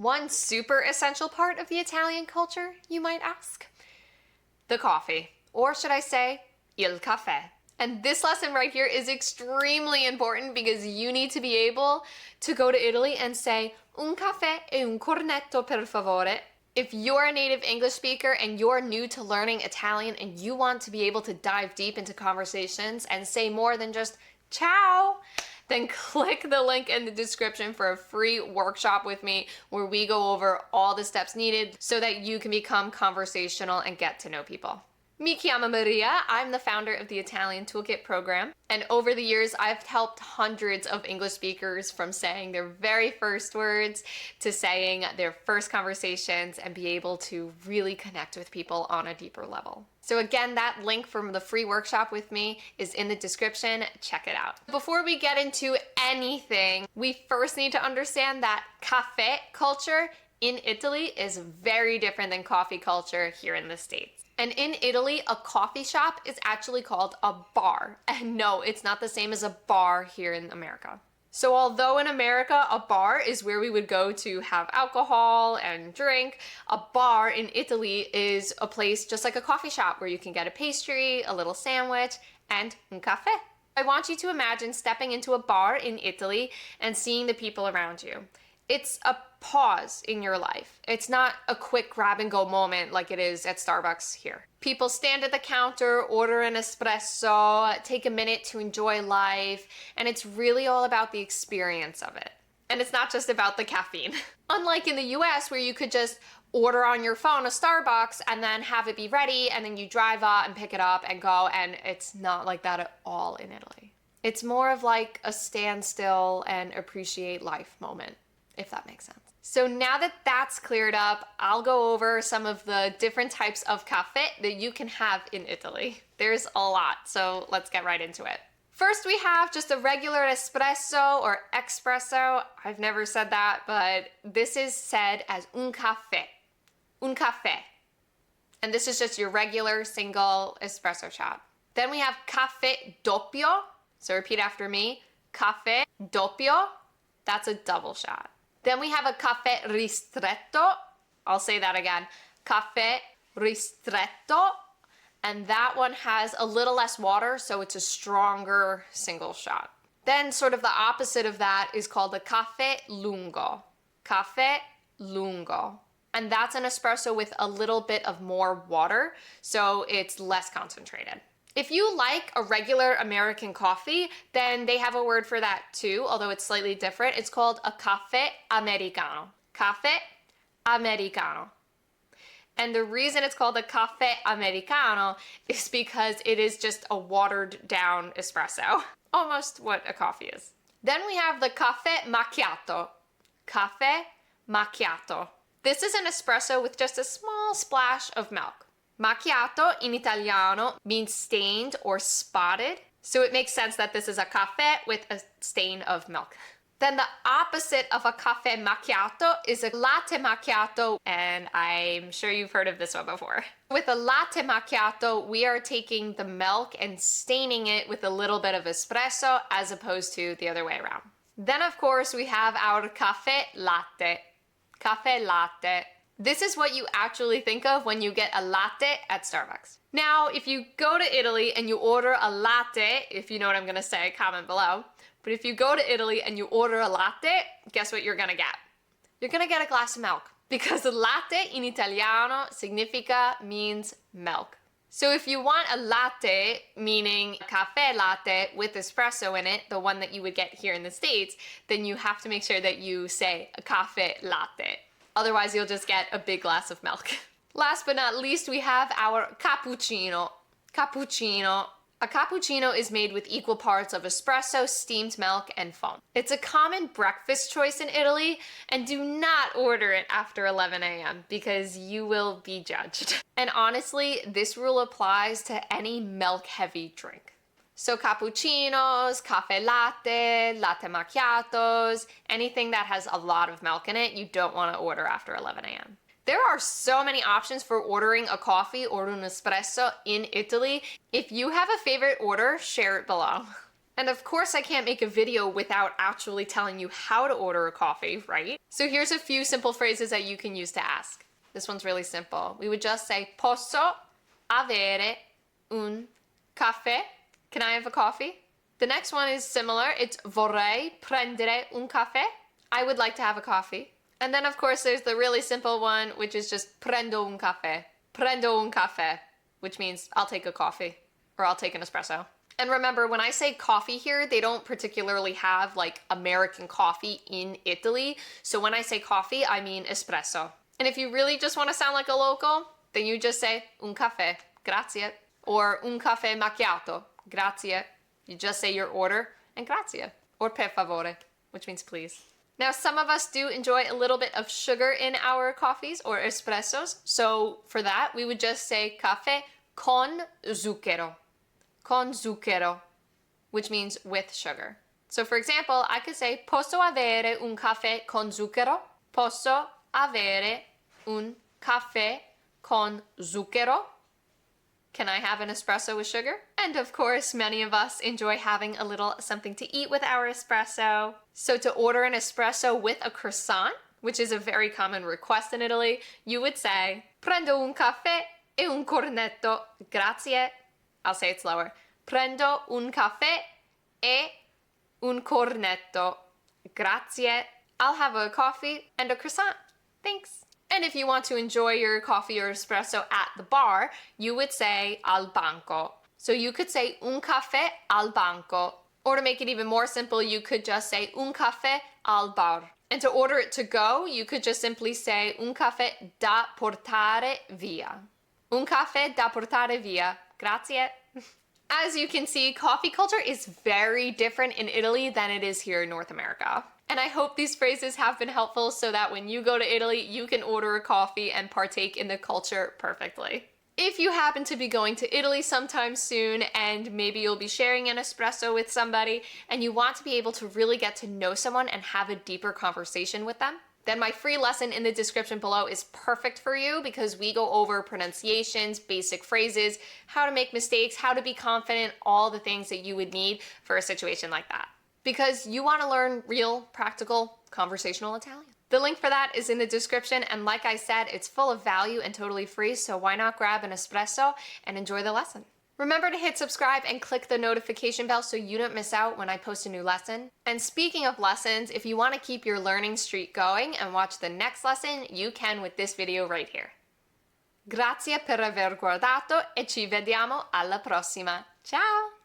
One super essential part of the Italian culture, you might ask? The coffee, or should I say, il caffè. And this lesson right here is extremely important because you need to be able to go to Italy and say, un caffè e un cornetto per favore. If you're a native English speaker and you're new to learning Italian and you want to be able to dive deep into conversations and say more than just ciao, then click the link in the description for a free workshop with me where we go over all the steps needed so that you can become conversational and get to know people. Mi chiamo Maria. I'm the founder of the Italian Toolkit Program, and over the years I've helped hundreds of English speakers from saying their very first words to saying their first conversations and be able to really connect with people on a deeper level. So again, that link from the free workshop with me is in the description. Check it out. Before we get into anything, we first need to understand that caffè culture in Italy is very different than coffee culture here in the States. And in Italy, a coffee shop is actually called a bar. And no, it's not the same as a bar here in America. So although in America, a bar is where we would go to have alcohol and drink, a bar in Italy is a place just like a coffee shop where you can get a pastry, a little sandwich, and un caffè. I want you to imagine stepping into a bar in Italy and seeing the people around you. It's a pause in your life. It's not a quick grab and go moment like it is at Starbucks here. People stand at the counter, order an espresso, take a minute to enjoy life, and it's really all about the experience of it. And it's not just about the caffeine. Unlike in the US where you could just order on your phone a Starbucks and then have it be ready and then you drive up and pick it up and go, and it's not like that at all in Italy. It's more of like a standstill and appreciate life moment, if that makes sense. So now that that's cleared up, I'll go over some of the different types of caffè that you can have in Italy. There's a lot, so let's get right into it. First, we have just a regular espresso or espresso. I've never said that, but this is said as un caffè. Un caffè. And this is just your regular single espresso shot. Then we have caffè doppio. So repeat after me. Caffè doppio. That's a double shot. Then we have a caffè ristretto. I'll say that again. Caffè ristretto. And that one has a little less water, so it's a stronger single shot. Then sort of the opposite of that is called a caffè lungo. Caffè lungo. And that's an espresso with a little bit of more water, so it's less concentrated. If you like a regular American coffee, then they have a word for that too, although it's slightly different. It's called a caffè americano. Caffè americano. And the reason it's called a caffè americano is because it is just a watered down espresso. Almost what a coffee is. Then we have the caffè macchiato. Caffè macchiato. This is an espresso with just a small splash of milk. Macchiato in Italiano means stained or spotted, so it makes sense that this is a caffè with a stain of milk. Then the opposite of a caffè macchiato is a latte macchiato, and I'm sure you've heard of this one before. With a latte macchiato, we are taking the milk and staining it with a little bit of espresso as opposed to the other way around. Then of course we have our caffè latte. Caffè latte. This is what you actually think of when you get a latte at Starbucks. Now, if you go to Italy and you order a latte, if you know what I'm gonna say, comment below. But if you go to Italy and you order a latte, guess what you're gonna get? You're gonna get a glass of milk, because latte in Italiano significa means milk. So if you want a latte, meaning a caffè latte with espresso in it, the one that you would get here in the States, then you have to make sure that you say a caffè latte. Otherwise, you'll just get a big glass of milk. Last but not least, we have our cappuccino. Cappuccino. A cappuccino is made with equal parts of espresso, steamed milk, and foam. It's a common breakfast choice in Italy, and do not order it after 11 a.m. because you will be judged. And honestly, this rule applies to any milk-heavy drink. So cappuccinos, caffè latte, latte macchiatos, anything that has a lot of milk in it, you don't want to order after 11 a.m. There are so many options for ordering a coffee or an espresso in Italy. If you have a favorite order, share it below. And of course I can't make a video without actually telling you how to order a coffee, right? So here's a few simple phrases that you can use to ask. This one's really simple. We would just say, posso avere un caffè? Can I have a coffee? The next one is similar. It's vorrei prendere un caffè? I would like to have a coffee. And then of course there's the really simple one, which is just prendo un caffè. Prendo un caffè, which means I'll take a coffee or I'll take an espresso. And remember, when I say coffee here, they don't particularly have like American coffee in Italy. So when I say coffee, I mean espresso. And if you really just want to sound like a local, then you just say un caffè, grazie. Or un caffè macchiato, grazie. You just say your order and grazie. Or per favore, which means please. Now, some of us do enjoy a little bit of sugar in our coffees or espressos. So for that, we would just say caffè con zucchero. Con zucchero, which means with sugar. So for example, I could say, posso avere un caffè con zucchero? Posso avere un caffè con zucchero? Can I have an espresso with sugar? And of course, many of us enjoy having a little something to eat with our espresso. So to order an espresso with a croissant, which is a very common request in Italy, you would say, prendo un caffè e un cornetto, grazie. I'll say it slower. Prendo un caffè e un cornetto. Grazie. I'll have a coffee and a croissant. Thanks. And if you want to enjoy your coffee or espresso at the bar, you would say al banco. So you could say un caffè al banco. Or to make it even more simple, you could just say un caffè al bar. And to order it to go, you could just simply say un caffè da portare via. Un caffè da portare via. Grazie. As you can see, coffee culture is very different in Italy than it is here in North America. And I hope these phrases have been helpful so that when you go to Italy, you can order a coffee and partake in the culture perfectly. If you happen to be going to Italy sometime soon and maybe you'll be sharing an espresso with somebody and you want to be able to really get to know someone and have a deeper conversation with them, then my free lesson in the description below is perfect for you because we go over pronunciations, basic phrases, how to make mistakes, how to be confident, all the things that you would need for a situation like that. Because you want to learn real, practical, conversational Italian. The link for that is in the description, and like I said, it's full of value and totally free, so why not grab an espresso and enjoy the lesson? Remember to hit subscribe and click the notification bell so you don't miss out when I post a new lesson. And speaking of lessons, if you want to keep your learning streak going and watch the next lesson, you can with this video right here. Grazie per aver guardato e ci vediamo alla prossima. Ciao!